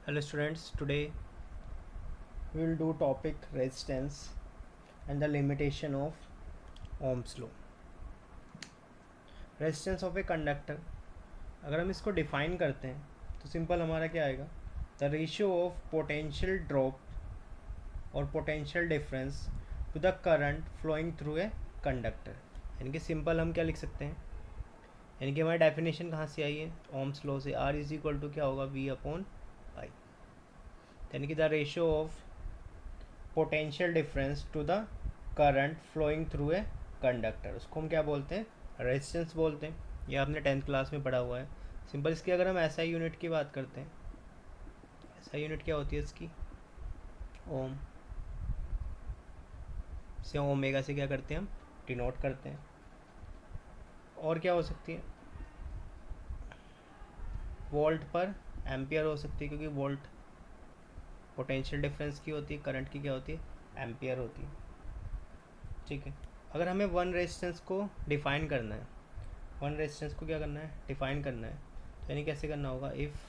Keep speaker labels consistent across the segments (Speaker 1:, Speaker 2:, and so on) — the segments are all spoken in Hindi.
Speaker 1: Hello students, today we will do topic resistance and the limitation of Ohm's law. Resistance of a conductor, अगर हम इसको डिफाइन करते हैं तो सिंपल हमारा क्या आएगा, the ratio of potential drop और potential difference to the current flowing through a conductor. यानी कि सिंपल हम क्या लिख सकते हैं, यानी कि हमारी डेफिनेशन कहाँ से आई है, ओम्स लॉ से। आर इज इक्वल टू क्या होगा, वी अपॉन आई। यानी कि the ratio of potential difference to the current flowing through a conductor, उसको हम क्या बोलते हैं, रेजिस्टेंस बोलते हैं। ये आपने 10th क्लास में पढ़ा हुआ है। सिंपल इसकी अगर हम एसआई यूनिट की बात करते हैं, एसआई यूनिट क्या होती है इसकी, ओम से ओमेगा से क्या करते हैं हम, डिनोट करते हैं। और क्या हो सकती है, वोल्ट पर एम्पियर हो सकती है, क्योंकि वोल्ट पोटेंशियल डिफरेंस की होती है, करंट की क्या होती है, एम्पियर होती है। ठीक है, अगर हमें वन रेजिस्टेंस को डिफाइन करना है, वन रेजिस्टेंस को क्या करना है, डिफाइन करना है, तो यानी कैसे करना होगा, if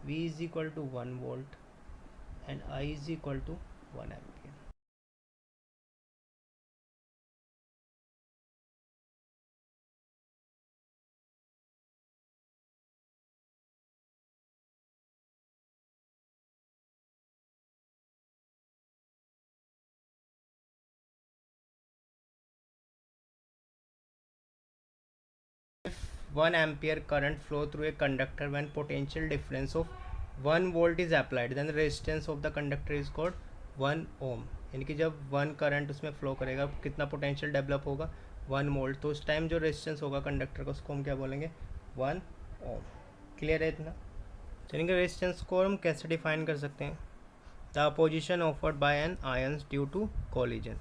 Speaker 1: V is equal to 1 volt and I is equal to 1 ampere. If 1 ampere current flow through a conductor when potential difference of 1 volt is applied, then the resistance of the conductor is called 1 ohm। यानी कि जब 1 करंट उसमें फ्लो करेगा, कितना पोटेंशियल डेवलप होगा, 1 वोल्ट, तो उस टाइम जो रेजिस्टेंस होगा कंडक्टर का, उसको हम क्या बोलेंगे, 1 ओम। क्लियर है इतना। यानी कि रेजिस्टेंस को हम कैसे डिफाइन कर सकते हैं, the opposition offered by an ions due to collision.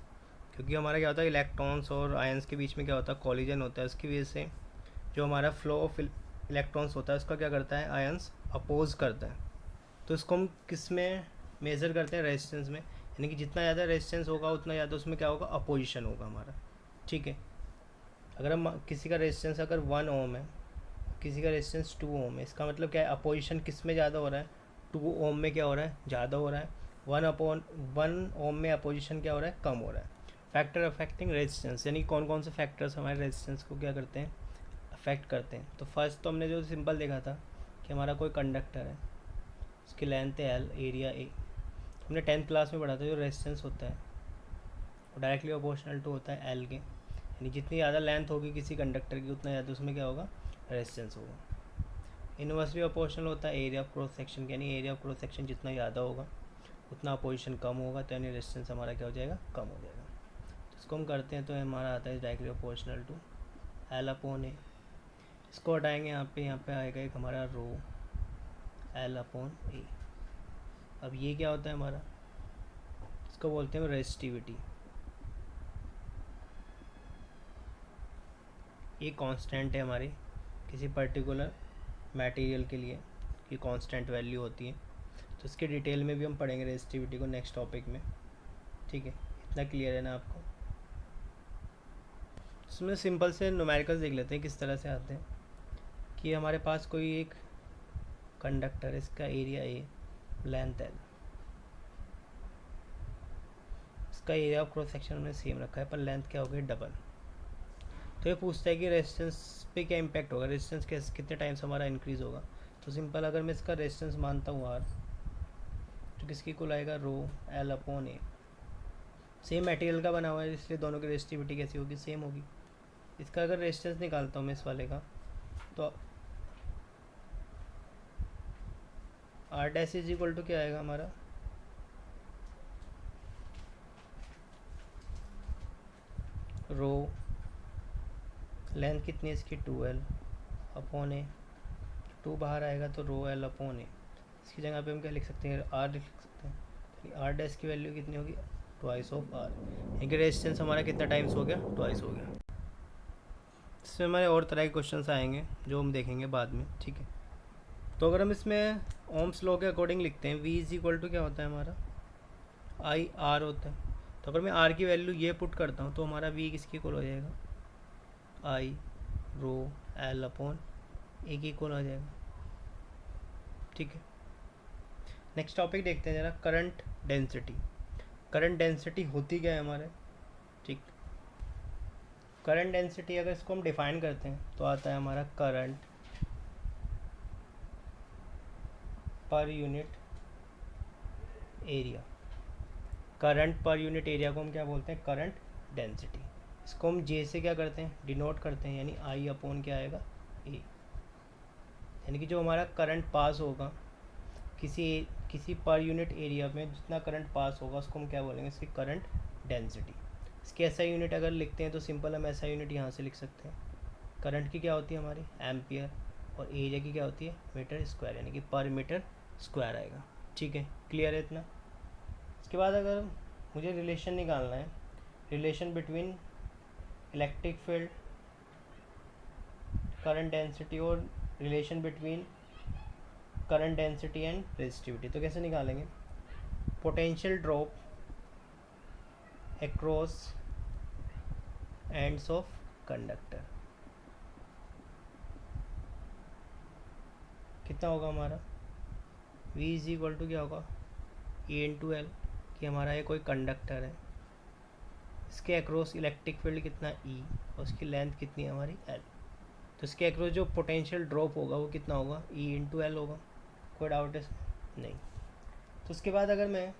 Speaker 1: क्योंकि हमारा क्या होता है, इलेक्ट्रॉन्स और आयंस के बीच में क्या होता है, कॉलिजन होता है। उसकी वजह से जो हमारा फ्लो ऑफ इलेक्ट्रॉन्स होता है, उसका क्या करता है, आयंस अपोज करता है। तो इसको हम किस में मेज़र करते हैं, रेजिस्टेंस में। यानी कि जितना ज़्यादा रेजिस्टेंस होगा उतना ज़्यादा उसमें क्या होगा, अपोजिशन होगा हमारा। ठीक है, अगर हम किसी का रेजिस्टेंस अगर 1 ओम है, किसी का रेजिस्टेंस 2 ओम है, इसका मतलब क्या है, अपोजिशन किस में ज़्यादा हो रहा है, 2 ओम में क्या हो रहा है, ज़्यादा हो रहा है। 1/1 ओम में अपोजिशन क्या हो रहा है, कम हो रहा है। फैक्टर अफेक्टिंग रेजिस्टेंस, यानी कौन कौन से फैक्टर्स हमारे रेजिस्टेंस को क्या करते हैं, अफेक्ट करते हैं। तो फर्स्ट तो हमने जो सिंपल देखा था कि हमारा कोई कंडक्टर है, उसकी लेंथ है एल, एरिया ए। हमने 10th क्लास में पढ़ा था, जो रेजिस्टेंस होता है वो डायरेक्टली प्रोपोर्शनल टू होता है एल के। यानी जितनी ज़्यादा लेंथ होगी किसी कंडक्टर की, उतना ज़्यादा उसमें क्या होगा, रेजिस्टेंस होगा। इनवर्सली प्रोपोर्शनल होता है एरिया ऑफ क्रॉस सेक्शन, यानी एरिया ऑफ क्रॉस सेक्शन जितना ज़्यादा होगा उतना अपोजिशन कम होगा, तो यानी रेजिस्टेंस हमारा क्या हो जाएगा, कम हो जाएगा। तो इसको हम करते हैं तो हमारा आता है directly proportional to L upon A. इसको हटाएंगे, यहाँ पे आएगा एक हमारा रो एल अपॉन ए। अब ये क्या होता है हमारा, इसको बोलते हैं रेजिस्टिविटी। ये कांस्टेंट है हमारी किसी पर्टिकुलर मटेरियल के लिए, ये कांस्टेंट वैल्यू होती है। तो इसके डिटेल में भी हम पढ़ेंगे रेजिस्टिविटी को नेक्स्ट टॉपिक में। ठीक है, इतना क्लियर है ना आपको। इसमें सिंपल से न्यूमेरिकल्स देख लेते हैं किस तरह से आते हैं। कि हमारे पास कोई एक कंडक्टर, इसका एरिया ए, लेंथ एल, इसका एरिया ऑफ क्रॉस सेक्शन हमने सेम रखा है, पर लेंथ क्या हो गई, डबल। तो ये पूछता है कि रेजिस्टेंस पे क्या इम्पैक्ट होगा, रेजिस्टेंस कितने टाइम्स हमारा इंक्रीज़ होगा। तो सिंपल अगर मैं इसका रेजिस्टेंस मानता हूँ आर, तो किसकी कुल आएगा, रो एल अपॉन ए। सेम मटेरियल का बना हुआ है, इसलिए दोनों की रेजिस्टिविटी कैसी होगी, सेम होगी। इसका अगर रेजिस्टेंस निकालता हूँ मैं इस वाले का, तो R dash is equal to क्या आएगा हमारा, रो लेंथ कितनी है इसकी, 2l अपॉन ए। 2 बाहर आएगा तो रो एल अपॉन ए। इसकी जगह पे हम क्या लिख सकते हैं, आर लिख सकते हैं। आर डैश की वैल्यू कितनी होगी, ट्वाइस ऑफ आर। यानी रेजिस्टेंस हमारा कितना टाइम्स हो गया, ट्वाइस हो गया। इसमें हमारे और तरह के क्वेश्चंस आएंगे जो हम देखेंगे बाद में। ठीक है, तो अगर हम इसमें ओम्स लॉ के अकॉर्डिंग लिखते हैं, वी इज इक्वल टू क्या होता है हमारा, आई आर होता है। तो अगर मैं आर की वैल्यू ये पुट करता हूँ, तो हमारा वी किसकी इक्वल हो जाएगा, आई रो एल अपॉन ए की इक्वल आ जाएगा। ठीक है, नेक्स्ट टॉपिक देखते हैं जरा, करंट डेंसिटी। करंट डेंसिटी होती क्या है हमारे, ठीक। करंट डेंसिटी अगर इसको हम डिफाइन करते हैं तो आता है हमारा current per unit area. Current per unit area को हम क्या बोलते हैं, करंट डेंसिटी। इसको हम जे से क्या करते हैं, डिनोट करते हैं, यानी आई अपॉन क्या आएगा, ए। यानी कि जो हमारा करंट पास होगा किसी पर यूनिट एरिया में, जितना करंट पास होगा उसको हम क्या बोलेंगे, इसकी करंट डेंसिटी। इसकी एसआई यूनिट अगर लिखते हैं तो सिंपल हम एसआई यूनिट यहाँ से लिख सकते हैं। करंट की क्या होती है हमारी, एम्पियर, और एरिया की क्या होती है, मीटर स्क्वायर, यानी कि पर मीटर स्क्वायर आएगा। ठीक है, क्लियर है इतना। इसके बाद अगर मुझे रिलेशन निकालना है, relation between electric field, current density, और relation between current density and resistivity, तो कैसे निकालेंगे, potential drop across ends of conductor कितना होगा हमारा, V इज इक्वल टू क्या होगा, E इंटू एल, कि हमारा ये कोई कंडक्टर है, इसके अक्रॉस इलेक्ट्रिक फील्ड कितना E, और उसकी लेंथ कितनी है हमारी L। तो इसके अक्रॉस जो पोटेंशियल ड्रॉप होगा वो कितना होगा, E इंटू एल होगा। कोई डाउट है इसमें, नहीं। तो उसके बाद अगर मैं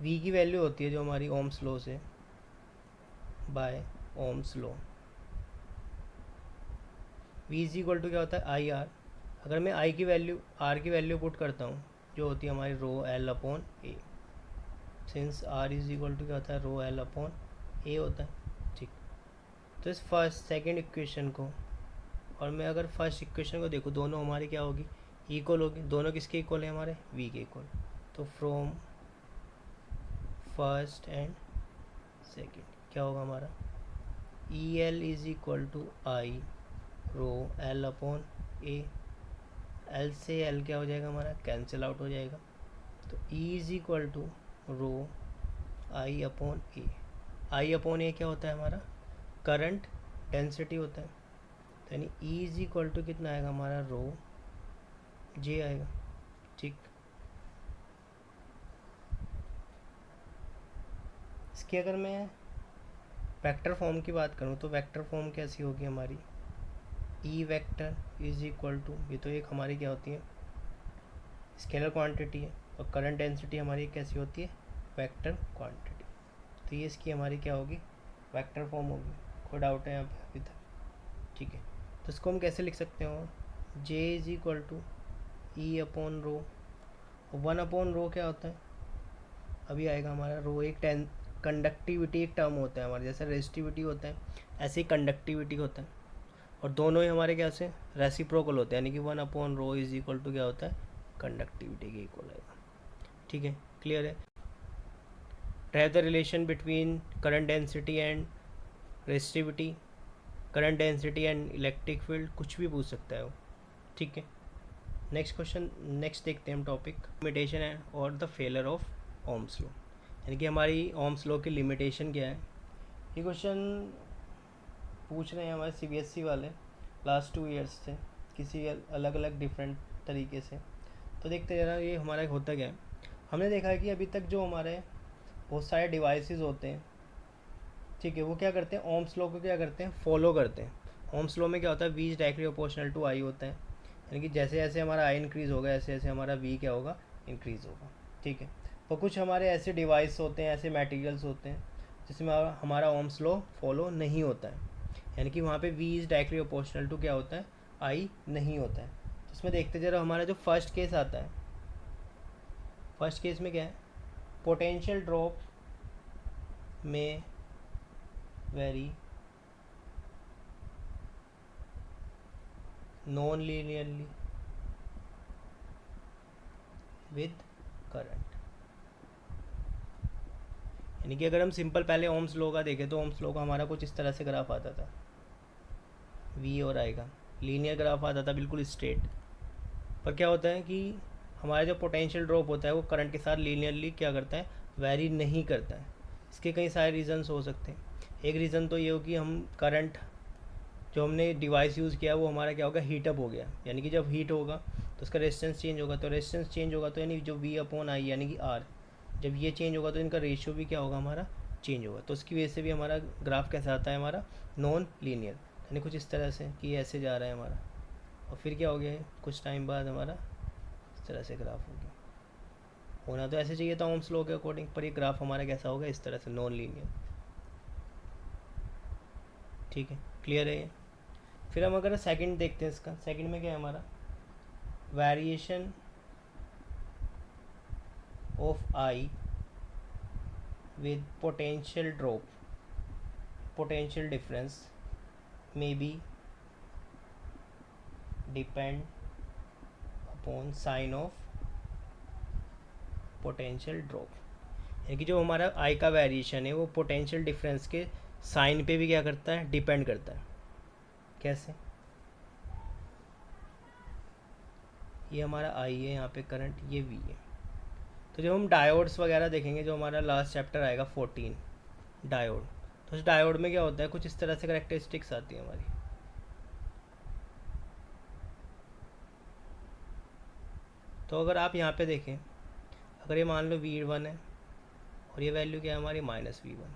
Speaker 1: V की वैल्यू होती है जो हमारी ओम्स लॉ से, by Ohm's law, V is equal to क्या होता है, आई आर। अगर मैं आई की वैल्यू, आर की वैल्यू पुट करता हूँ जो होती है हमारी rho L upon A, since R is equal to क्या होता है, रो एल अपॉन ए होता है, ठीक। तो इस फर्स्ट सेकेंड इक्वेशन को, और मैं अगर फर्स्ट इक्वेशन को देखूँ, दोनों हमारी क्या होगी, इक्वल होगी। दोनों किसके इक्वल है हमारे, V के इक्वल। तो फ्रॉम फर्स्ट एंड सेकेंड क्या होगा हमारा, E L is equal to I rho L upon A. L से एल क्या हो जाएगा हमारा, कैंसिल आउट हो जाएगा। तो E is equal to rho I upon A. I upon A क्या होता है हमारा, करंट डेंसिटी होता है। तो यानी E इज इक्वल टू कितना आएगा हमारा, रो जे आएगा, ठीक। इसकी अगर मैं वेक्टर फॉर्म की बात करूँ तो वेक्टर फॉर्म कैसी होगी हमारी, E vector is equal to, ये तो एक हमारी क्या होती है, स्केलर क्वांटिटी है, और करंट डेंसिटी हमारी कैसी होती है, वेक्टर क्वांटिटी। तो ये इसकी हमारी क्या होगी, वेक्टर फॉर्म होगी। कोई डाउट है यहाँ पे अभी तक, ठीक है। तो इसको हम कैसे लिख सकते हो, J is equal to E upon rho, one upon rho क्या होता है, अभी आएगा हमारा रो, एक कंडक्टिविटी एक टर्म होता है हमारे, जैसे रेजिस्टिविटी होता है ऐसे ही कंडक्टिविटी होता है, और दोनों ही हमारे क्या से रेसिप्रोकल होते हैं, यानी कि one upon rho is equal to क्या होता है, कंडक्टिविटी के इक्वल आएगा, ठीक है, क्लियर है। Drive the relation between current density and resistivity, current density and electric field, कुछ भी पूछ सकता है वो, ठीक है। नेक्स्ट क्वेश्चन, नेक्स्ट देखते हैं हम टॉपिक, लिमिटेशन एंड और the failure of Ohm's law, यानी कि हमारी ओम्स लॉ की लिमिटेशन क्या है। ये क्वेश्चन पूछ रहे हैं हमारे CBSE वाले लास्ट 2 ईयर्स से, किसी अलग अलग डिफरेंट तरीके से। तो देखते जरा ये हमारा होता क्या है। हमने देखा है कि अभी तक जो हमारे बहुत सारे डिवाइसेस होते हैं, ठीक है, वो क्या करते हैं, ओम्स लॉ को क्या करते हैं, फॉलो करते हैं। ओम्स लॉ में क्या होता है, V is directly proportional to I होता है, यानी कि जैसे जैसे हमारा I इंक्रीज़ होगा ऐसे ऐसे हमारा V क्या होगा, इंक्रीज़ होगा, ठीक है। तो कुछ हमारे ऐसे डिवाइस होते हैं, ऐसे मटेरियल्स होते हैं जिसमें हमारा ओम्स लॉ फॉलो नहीं होता है, यानी कि वहाँ पे V is directly proportional to क्या होता है, I नहीं होता है। तो इसमें देखते जरा हमारा जो फर्स्ट केस आता है, फर्स्ट केस में क्या है, पोटेंशियल ड्रॉप में very non linearly with current, यानी कि अगर हम सिंपल पहले ओम्स लॉ का देखें तो ओम्स लॉ का हमारा कुछ इस तरह से ग्राफ आता था, V और I का लीनियर ग्राफ आता था, बिल्कुल स्ट्रेट। पर क्या होता है कि हमारा जो पोटेंशियल ड्रॉप होता है वो करंट के साथ लीनियरली क्या करता है, वेरी नहीं करता है। इसके कई सारे रीज़न्स हो सकते हैं। एक रीज़न तो ये हो कि हम करंट जो हमने डिवाइस यूज़ किया वो हमारा क्या होगा, हीटअप हो गया, यानी कि जब हीट होगा तो उसका रेजिस्टेंस चेंज होगा, तो रेजिस्टेंस चेंज होगा तो यानी जो V अपॉन आई यानी कि R, जब ये चेंज होगा तो इनका रेशियो भी क्या होगा हमारा, चेंज होगा। तो उसकी वजह से भी हमारा ग्राफ कैसा आता है हमारा, नॉन लीनियर, यानी कुछ इस तरह से कि ऐसे जा रहा है हमारा, और फिर क्या हो गया है कुछ टाइम बाद हमारा इस तरह से ग्राफ हो गया। होना तो ऐसे चाहिए था ओम्स लॉ के अकॉर्डिंग, पर ये ग्राफ हमारा कैसा होगा, इस तरह से नॉन लीनियर। ठीक है, क्लियर है ये। फिर हम अगर सेकंड देखते हैं, इसका सेकंड में क्या है हमारा, variation of I with potential drop, potential difference may be depend upon sign of potential drop, यानी कि जो हमारा आई का वेरिएशन है वो पोटेंशियल डिफरेंस के साइन पे भी क्या करता है, डिपेंड करता है। कैसे, ये हमारा आई है यहाँ पे करंट, ये वी है। तो जब हम डायोड्स वगैरह देखेंगे, जो हमारा लास्ट चैप्टर आएगा 14 डायोड, तो उस डायोड में क्या होता है, कुछ इस तरह से करेक्टरिस्टिक्स आती है हमारी। तो अगर आप यहाँ पे देखें, अगर ये मान लो V1 है और ये वैल्यू क्या है हमारी -V1,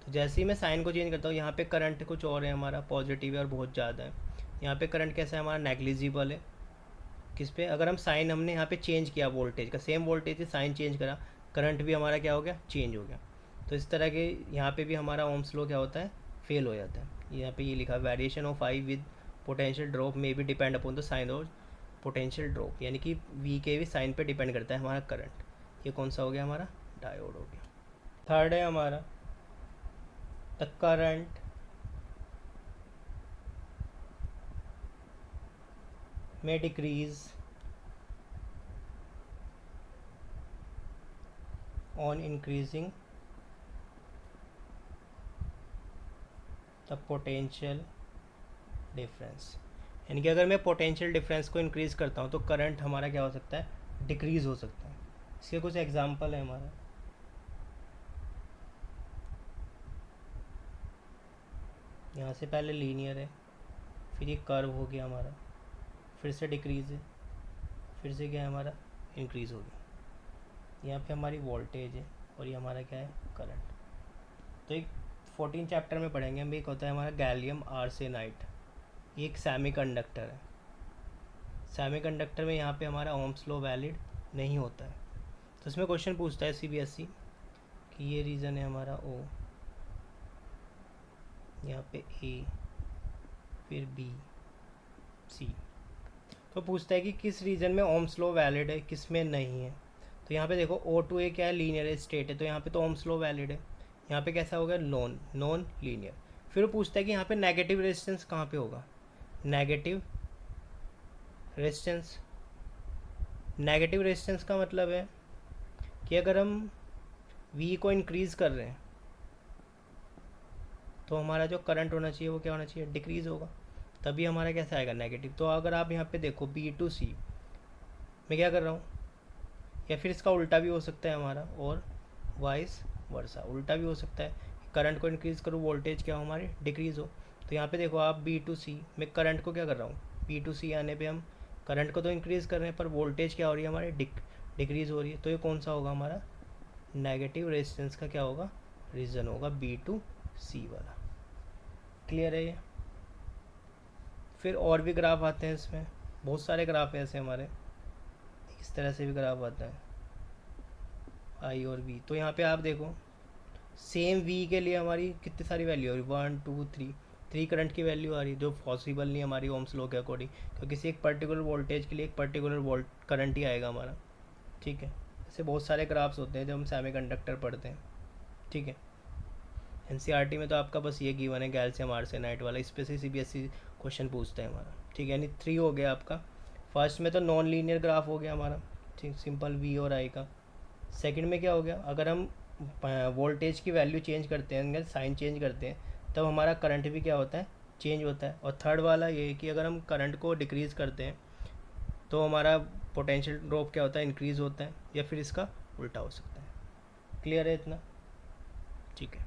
Speaker 1: तो जैसे ही मैं साइन को चेंज करता हूँ, यहाँ पे करंट कुछ और है हमारा, पॉजिटिव है और बहुत ज़्यादा है। यहाँ पे करंट कैसा है हमारा, नेग्लिजिबल है। किस पे, अगर हम साइन हमने यहाँ पे चेंज किया वोल्टेज का, सेम वोल्टेज से साइन चेंज करा, करंट भी हमारा क्या हो गया, चेंज हो गया। तो इस तरह के यहाँ पे भी हमारा ओम्स लॉ क्या होता है, फेल हो जाता है। यहाँ पे ये लिखा, variation of I with potential drop may be depend upon the sign और पोटेंशियल ड्रॉप, यानी कि वी के भी साइन पे डिपेंड करता है हमारा करंट। ये कौन सा हो गया हमारा, डायोड हो गया। थर्ड है हमारा the current may decrease on increasing the potential difference, यानी कि अगर मैं पोटेंशियल डिफरेंस को इंक्रीज़ करता हूँ तो करंट हमारा क्या हो सकता है, डिक्रीज़ हो सकता है। इसके कुछ एग्जांपल है हमारा, यहाँ से पहले लीनियर है, फिर ये कर्व हो गया हमारा, फिर से डिक्रीज़ है, फिर से क्या है हमारा, इंक्रीज़ हो गया। यहाँ पे हमारी वोल्टेज है और ये हमारा क्या है, करंट। तो एक 14 चैप्टर में पढ़ेंगे हम, एक होता है हमारा गैलियम आर्सेनाइड, ये एक सेमीकंडक्टर है। सेमीकंडक्टर में यहाँ पे हमारा ओम्स लॉ वैलिड नहीं होता है, तो इसमें क्वेश्चन पूछता है CBSE कि ये रीज़न है हमारा O, यहाँ पे A, फिर B, C, तो पूछता है कि किस रीजन में ओम्स लॉ वैलिड है, किस में नहीं है। तो यहाँ पे देखो O2A क्या है, लीनियर स्टेट है, तो यहाँ पे तो ओम्स लॉ वैलिड है। यहाँ पे कैसा होगा, नॉन लीनियर। फिर वो पूछता है कि यहाँ पे नेगेटिव रेजिस्टेंस कहाँ पे होगा, नेगेटिव रेजिस्टेंस। नेगेटिव रेजिस्टेंस का मतलब है कि अगर हम V को इंक्रीज़ कर रहे हैं तो हमारा जो करंट होना चाहिए वो क्या होना चाहिए, डिक्रीज़ होगा, तभी हमारा कैसा आएगा, नेगेटिव। तो अगर आप यहाँ पे देखो B2C मैं क्या कर रहा हूँ, या फिर इसका उल्टा भी हो सकता है हमारा, और वाइस वर्सा, उल्टा भी हो सकता है, करंट को इंक्रीज़ करो, वोल्टेज क्या हो हमारी, डिक्रीज़ हो। तो यहाँ पे देखो आप B2C मैं करंट को क्या कर रहा हूँ, B2C आने पे हम करंट को तो इंक्रीज़ कर रहे हैं, पर वोल्टेज क्या हो रही है हमारी, डिक्रीज़ हो रही है। तो ये कौन सा होगा हमारा, नेगेटिव रेजिस्टेंस का क्या होगा, रीज़न होगा B2C वाला। क्लियर है ये। फिर और भी ग्राफ आते हैं, इसमें बहुत सारे ग्राफ हैं ऐसे हमारे, इस तरह से भी ग्राफ आता है आई और वी। तो यहाँ पे आप देखो सेम वी के लिए हमारी कितनी सारी वैल्यू आ रही, 1 2 3 करंट की वैल्यू आ रही है, जो पॉसिबल नहीं हमारी ओम्स लॉ के अकॉर्डिंग, क्योंकि किसी एक पर्टिकुलर वोल्टेज के लिए एक पर्टिकुलर वोल्ट करंट ही आएगा हमारा। ठीक है, ऐसे बहुत सारे ग्राफ्स होते हैं जब हम सेमीकंडक्टर पढ़ते हैं। ठीक है, NCERT में तो आपका बस ये गिवन है गैल्शियम आर्सेनाइड वाला, इस पे से CBSE क्वेश्चन पूछता है हमारा। ठीक है, यानी 3 हो गया आपका। फर्स्ट में तो नॉन लीनियर ग्राफ हो गया हमारा, ठीक, सिंपल V और I का। सेकंड में क्या हो गया, अगर हम वोल्टेज की वैल्यू चेंज करते हैं, साइन चेंज करते हैं, तब हमारा करंट भी क्या होता है, चेंज होता है। और थर्ड वाला ये है कि अगर हम करंट को डिक्रीज़ करते हैं तो हमारा पोटेंशियल ड्रॉप क्या होता है, इंक्रीज़ होता है, या फिर इसका उल्टा हो सकता है। क्लियर है इतना, ठीक है।